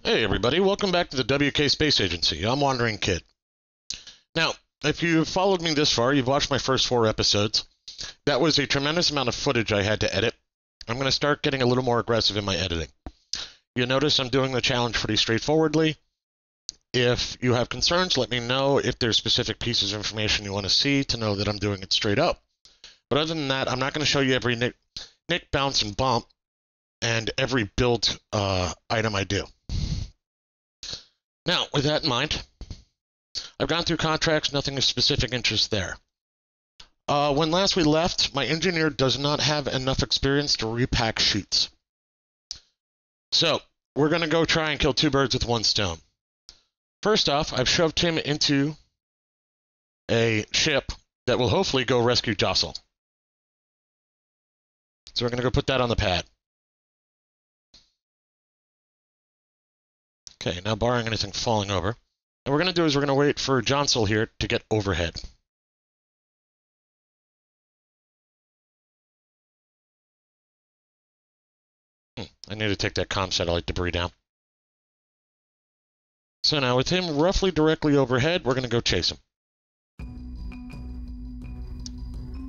Hey everybody, welcome back to the WK Space Agency. I'm Wandering Kid. Now, if you've followed me this far, you've watched my first 4 episodes. That was a tremendous amount of footage I had to edit. I'm going to start getting a little more aggressive in my editing. You'll notice I'm doing the challenge pretty straightforwardly. If you have concerns, let me know if there's specific pieces of information you want to see to know that I'm doing it straight up. But other than that, I'm not going to show you every nick, bounce, and bump and every build item I do. Now, with that in mind, I've gone through contracts, nothing of specific interest there. When last we left, my engineer does not have enough experience to repack chutes. So, we're going to go try and kill 2 birds with 1 stone. First off, I've shoved him into a ship that will hopefully go rescue Jostle. So we're going to go put that on the pad. Okay, now barring anything falling over. And what we're going to do is we're going to wait for Jostle here to get overhead. I need to take that comm satellite debris down. So now with him roughly directly overhead, we're going to go chase him.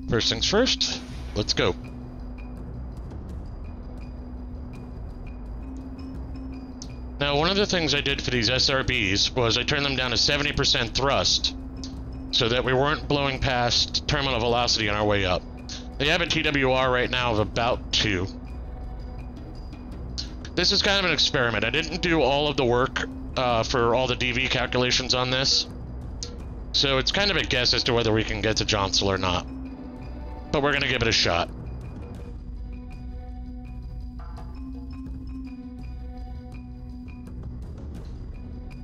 First things first, let's go. Now, one of the things I did for these SRBs was I turned them down to 70% thrust so that we weren't blowing past terminal velocity on our way up. They have a TWR right now of about 2. This is kind of an experiment. I didn't do all of the work for all the DV calculations on this, so it's kind of a guess as to whether we can get to Jostle or not. But we're going to give it a shot.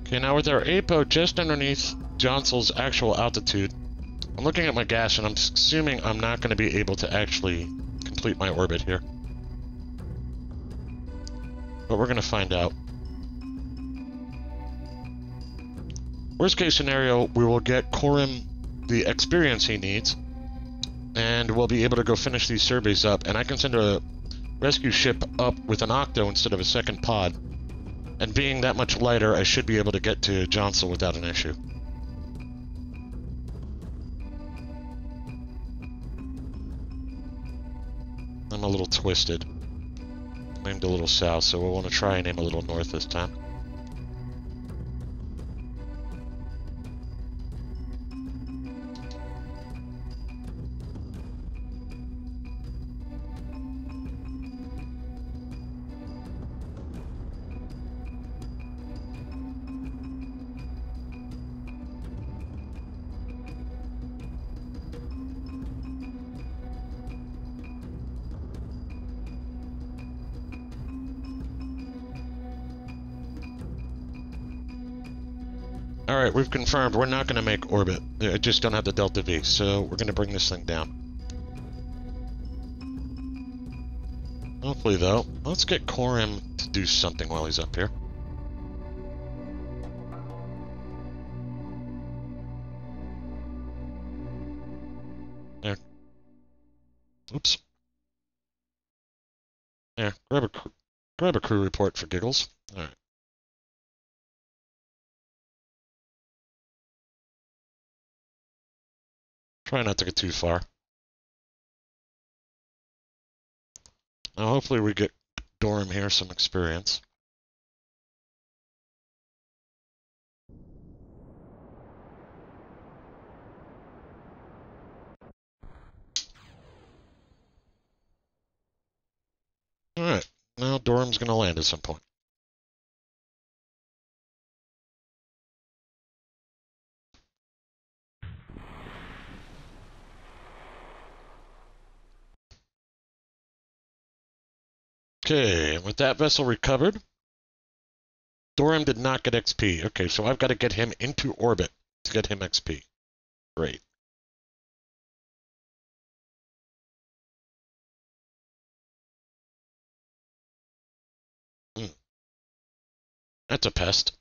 Okay, now with our APO just underneath Jostle's actual altitude, I'm looking at my gas and I'm assuming I'm not going to be able to actually complete my orbit here. But we're going to find out. Worst case scenario, we will get Corim the experience he needs, and we'll be able to go finish these surveys up, and I can send a rescue ship up with an Octo instead of a second pod. And being that much lighter, I should be able to get to Jostle without an issue. I'm a little twisted. Aimed a little south, so we'll want to try and aim a little north this time. Alright, we've confirmed we're not going to make orbit. I just don't have the Delta V, so we're going to bring this thing down. Hopefully, though, let's get Corim to do something while he's up here. There. Oops. There, grab a crew report for giggles. Alright. Try not to get too far. Now, hopefully we get Dorm here some experience. Alright, now Dorm's gonna land at some point. Okay, with that vessel recovered, Dorm did not get XP. Okay, so I've got to get him into orbit to get him XP. Great. That's a pest.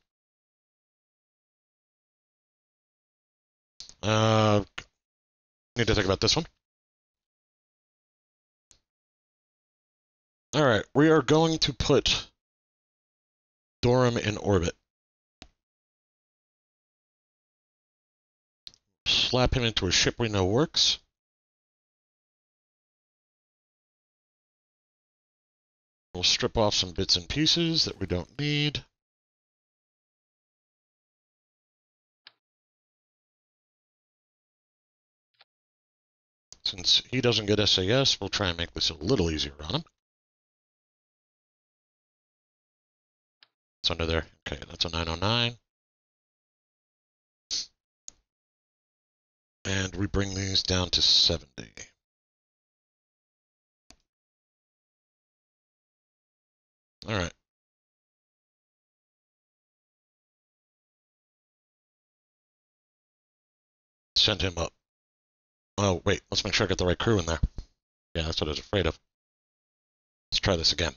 Need to think about this one. Alright, we are going to put Durham in orbit. Slap him into a ship we know works. We'll strip off some bits and pieces that we don't need. Since he doesn't get SAS, we'll try and make this a little easier on him. It's under there. Okay, that's a 909. And we bring these down to 70. All right. Send him up. Oh, wait, let's make sure I get the right crew in there. Yeah, that's what I was afraid of. Let's try this again.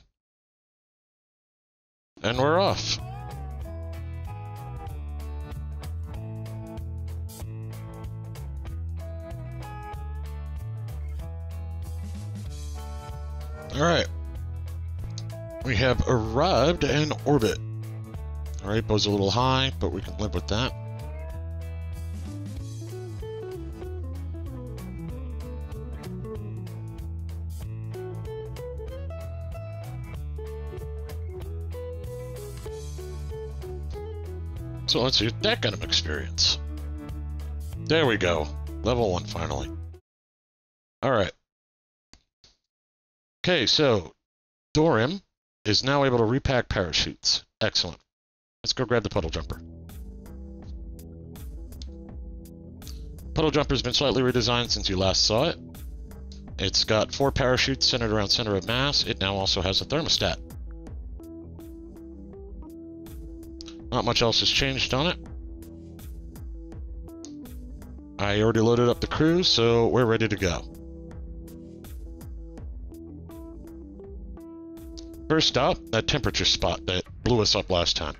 And we're off. All right. We have arrived in orbit. All right, bows a little high, but we can live with that. So let's see if that kind of experience. There we go. Level 1 finally. Alright. Okay, so Durham is now able to repack parachutes. Excellent. Let's go grab the Puddle Jumper. Puddle Jumper's been slightly redesigned since you last saw it. It's got 4 parachutes centered around center of mass. It now also has a thermostat. Not much else has changed on it. I already loaded up the crew, so we're ready to go. First up, that temperature spot that blew us up last time.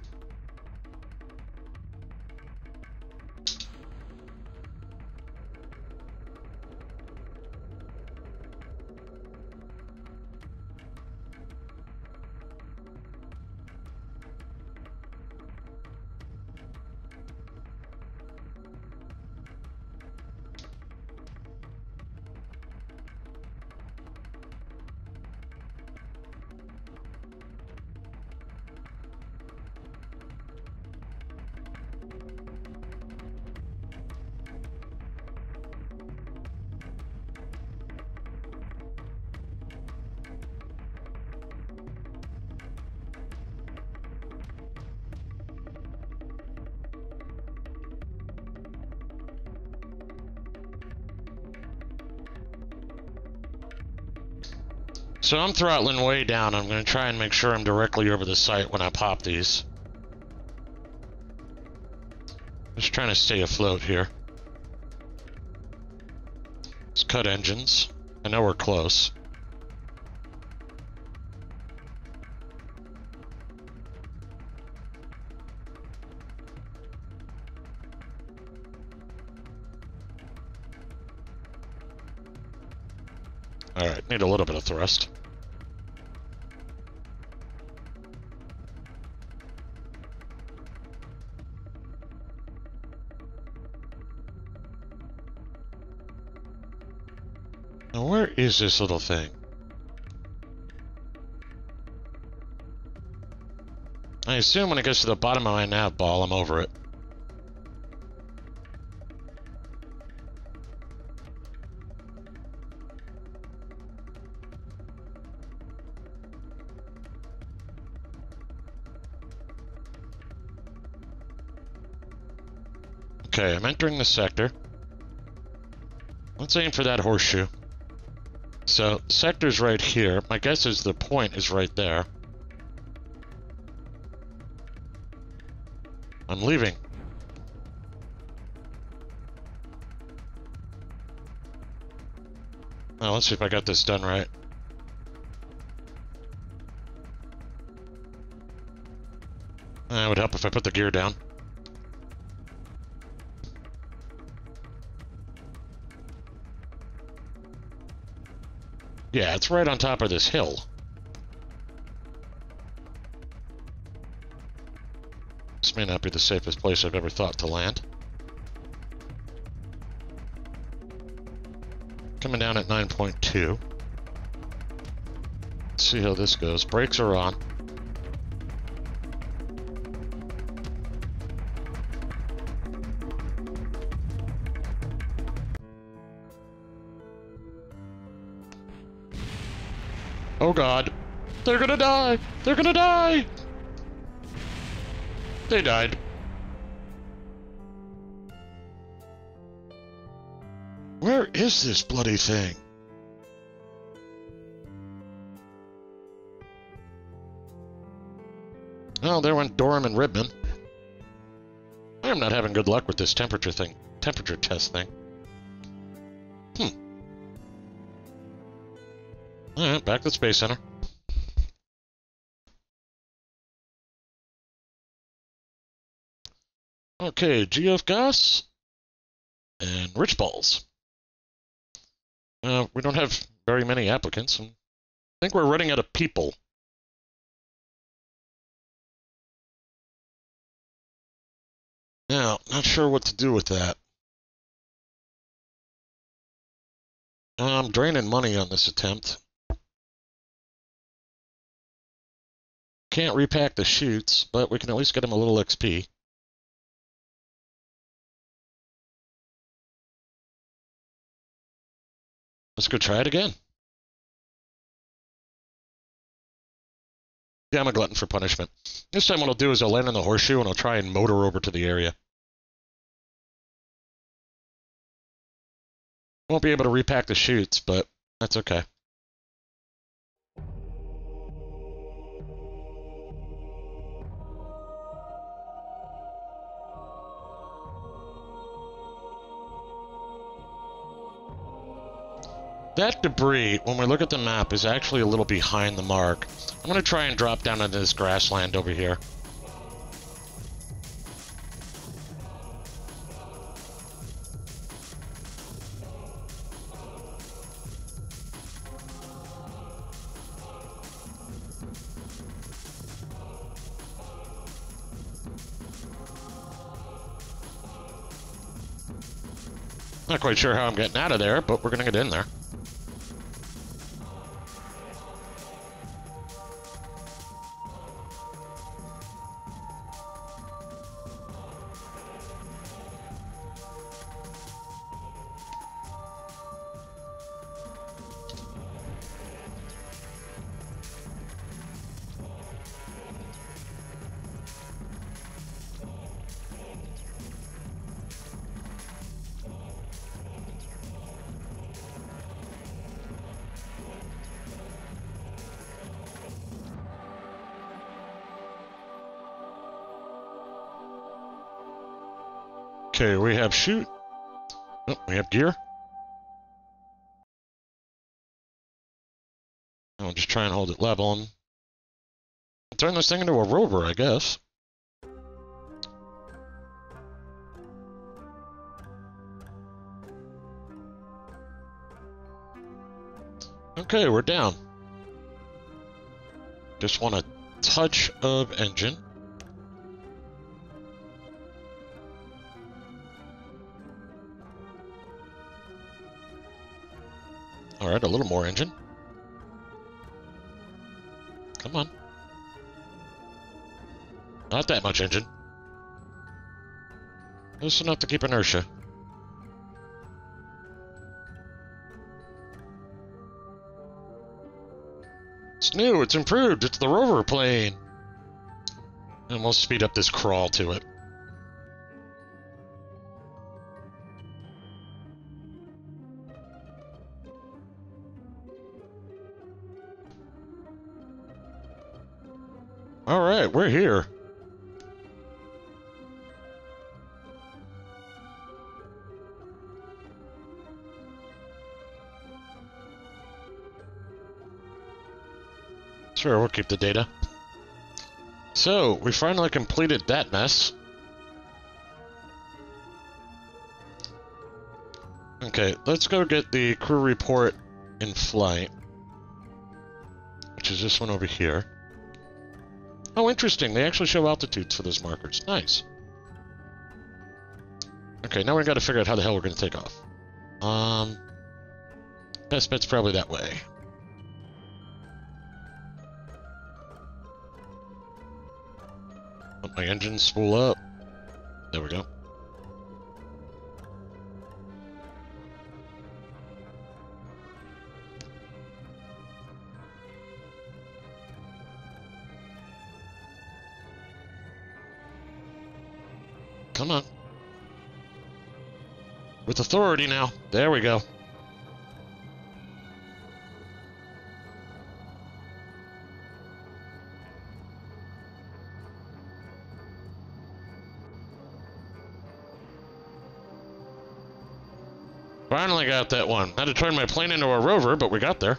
So I'm throttling way down. I'm going to try and make sure I'm directly over the site when I pop these. Just trying to stay afloat here. Let's cut engines. I know we're close. Alright, need a little bit of thrust. Now where is this little thing? I assume when it gets to the bottom of my nav ball, I'm over it. Okay, I'm entering the sector. Let's aim for that horseshoe. So, sector's right here. My guess is the point is right there. I'm leaving. Now, let's see if I got this done right. It would help if I put the gear down. Yeah, it's right on top of this hill. This may not be the safest place I've ever thought to land. Coming down at 9.2. Let's see how this goes. Brakes are on. Oh god. They're gonna die! They're gonna die! They died. Where is this bloody thing? Oh, there went Dorham and Ribman. I'm not having good luck with this temperature test thing. Alright, back to the Space Center. Okay, GF gas and rich balls. We don't have very many applicants. I think we're running out of people. Now, not sure what to do with that. I'm draining money on this attempt. Can't repack the chutes, but we can at least get him a little XP. Let's go try it again. Yeah, I'm a glutton for punishment. This time what I'll do is I'll land on the horseshoe and I'll try and motor over to the area. Won't be able to repack the chutes, but that's okay. That debris, when we look at the map, is actually a little behind the mark. I'm going to try and drop down into this grassland over here. Not quite sure how I'm getting out of there, but we're going to get in there. Okay, we have chute. Oh, we have gear. I'll just try and hold it level and turn this thing into a rover, I guess. Okay, we're down. Just want a touch of engine. Alright, a little more engine. Come on. Not that much engine. Just enough to keep inertia. It's new, it's improved, it's the rover plane. And we'll speed up this crawl to it. Alright, we're here. Sure, we'll keep the data. So, we finally completed that mess. Okay, let's go get the crew report in flight. Which is this one over here. Oh, interesting. They actually show altitudes for those markers. Nice. Okay, now we've got to figure out how the hell we're going to take off. Best bet's probably that way. Let my engines spool up. There we go. Come on. With authority now. There we go. Finally got that one. Had to turn my plane into a rover, but we got there.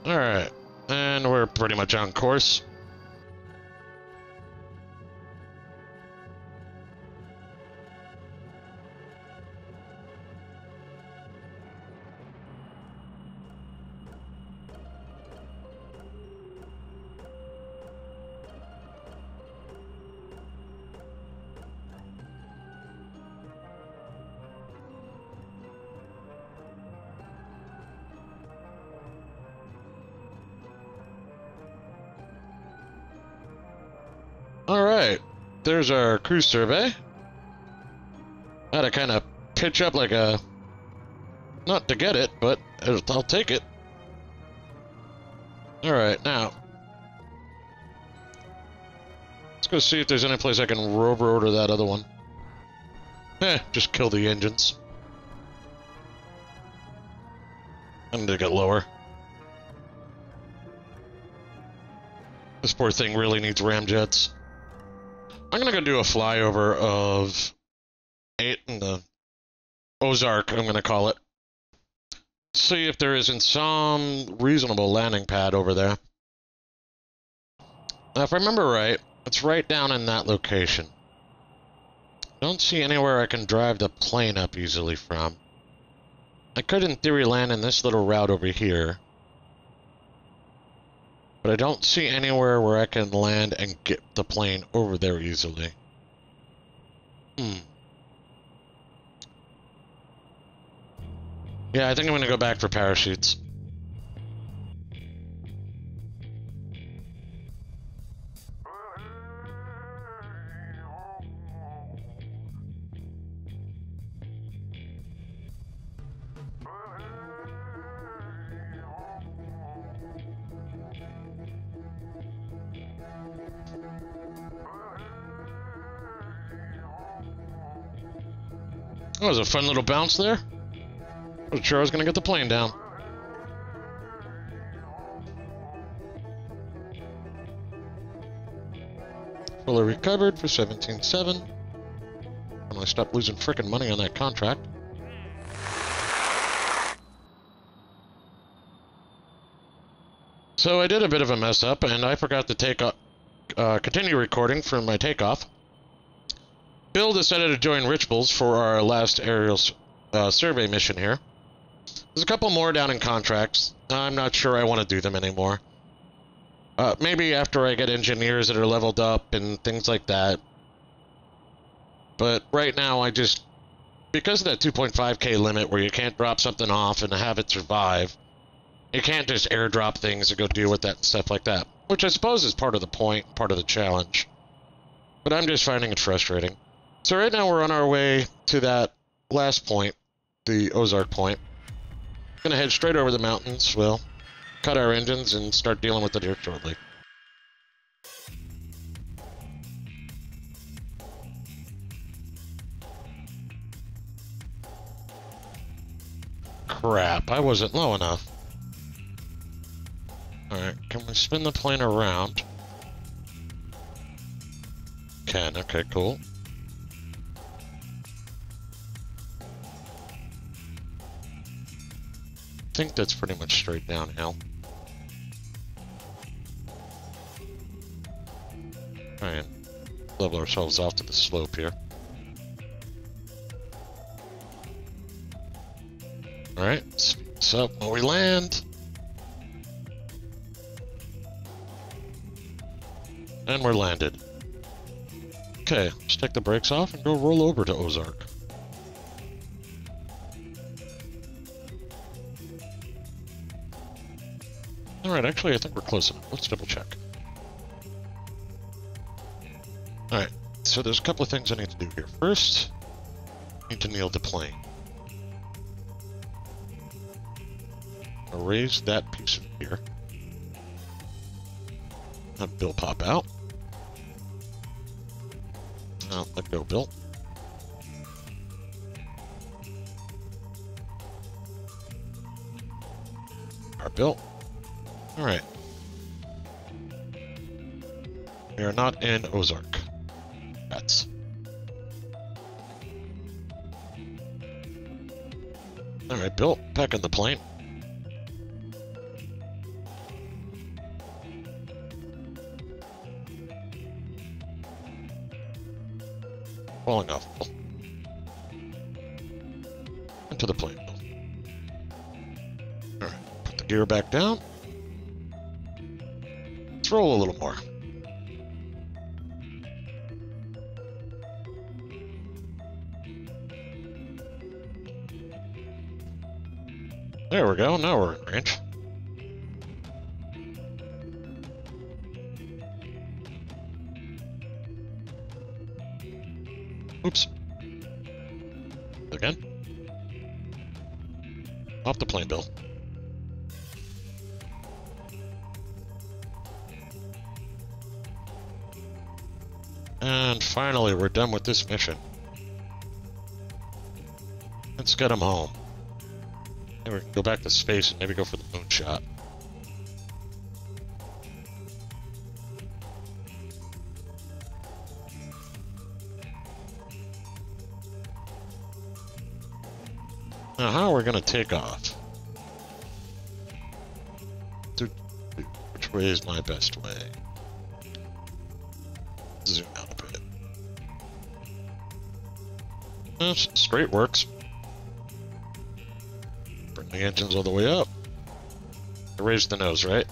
Alright. And we're pretty much on course. Alright, there's our cruise survey. Had to kind of pitch up like a... Not to get it, but I'll take it. Alright, now. Let's go see if there's any place I can rover over to that other one. Just kill the engines. I need to get lower. This poor thing really needs ramjets. I'm gonna go do a flyover of 8 in the Ozark, I'm gonna call it. See if there isn't some reasonable landing pad over there. Now, if I remember right, it's right down in that location. Don't see anywhere I can drive the plane up easily from. I could, in theory, land in this little route over here. But I don't see anywhere where I can land and get the plane over there easily. Yeah, I think I'm gonna go back for parachutes. That was a fun little bounce there. Wasn't sure I was going to get the plane down. Fully recovered for 17.7. When I stopped losing frickin' money on that contract. So I did a bit of a mess up, and I forgot to take continue recording for my takeoff. Bill decided to join Rich Bulls for our last aerial survey mission here. There's a couple more down in contracts. I'm not sure I want to do them anymore. Maybe after I get engineers that are leveled up and things like that. But right now I just... Because of that 2.5k limit where you can't drop something off and have it survive, you can't just airdrop things and go deal with that and stuff like that. Which I suppose is part of the point, part of the challenge. But I'm just finding it frustrating. So right now we're on our way to that last point, the Ozark point. Gonna head straight over the mountains. We'll cut our engines and start dealing with it here shortly. Crap, I wasn't low enough. Alright, can we spin the plane around? Can, okay, cool. I think that's pretty much straight downhill. Alright, level ourselves off to the slope here. Alright, speed this up when we land. And we're landed. Okay, let's take the brakes off and go roll over to Ozark. Alright, actually I think we're close enough. Let's double check. Alright, so there's a couple of things I need to do here. First, I need to kneel the plane. I'll raise that piece of gear. Have Bill pop out. Now, let go, Bill. Our Bill. Alright. We are not in Ozark. That's. Alright, Bill, back in the plane. Falling off. Into the plane. Alright, put the gear back down. Let's roll a little more. There we go, now we're in range. Oops. Again. Off the plane, Bill. And finally, we're done with this mission. Let's get him home. Maybe we can go back to space and maybe go for the moonshot. Now, how are we going to take off? Which way is my best way? Zoom out a bit. Straight works. Bring the engines all the way up. Raise the nose, right?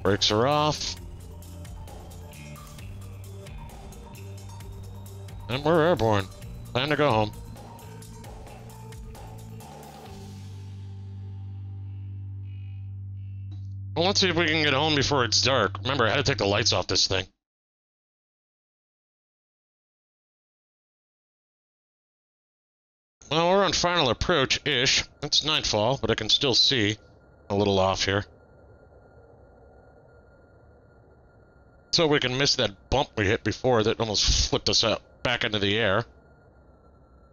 Brakes are off. And we're airborne. Time to go home. Well, let's see if we can get home before it's dark. Remember, I had to take the lights off this thing. Well, we're on final approach-ish. It's nightfall, but I can still see a little off here. So we can miss that bump we hit before that almost flipped us out back into the air.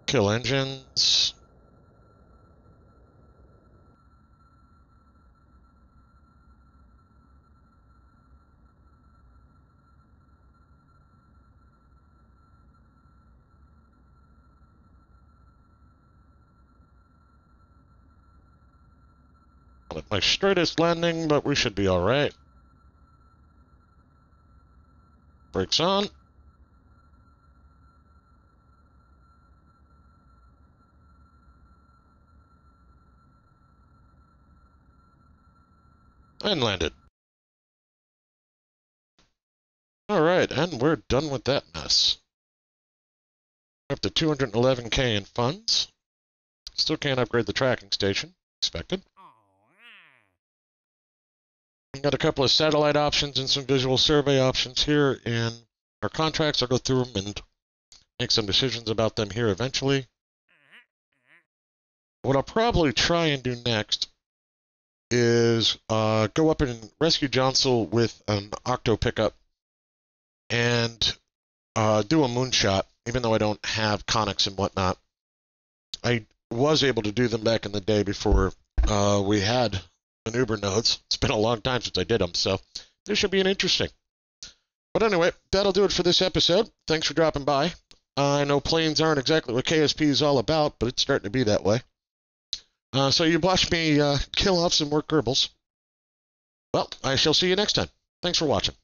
Kill engines. Not my straightest landing, but we should be alright. Brakes on. And landed. Alright, and we're done with that mess. We're up to 211K in funds. Still can't upgrade the tracking station. Expected. We've got a couple of satellite options and some visual survey options here in our contracts. I'll go through them and make some decisions about them here eventually. What I'll probably try and do next is go up and rescue Johnsel with an Octo pickup and do a moonshot, even though I don't have conics and whatnot. I was able to do them back in the day before we had maneuver nodes. It's been a long time since I did them, so this should be an interesting. But anyway, that'll do it for this episode. Thanks for dropping by. I know planes aren't exactly what KSP is all about, but it's starting to be that way. So you watched me kill off some more Kerbals. Well, I shall see you next time. Thanks for watching.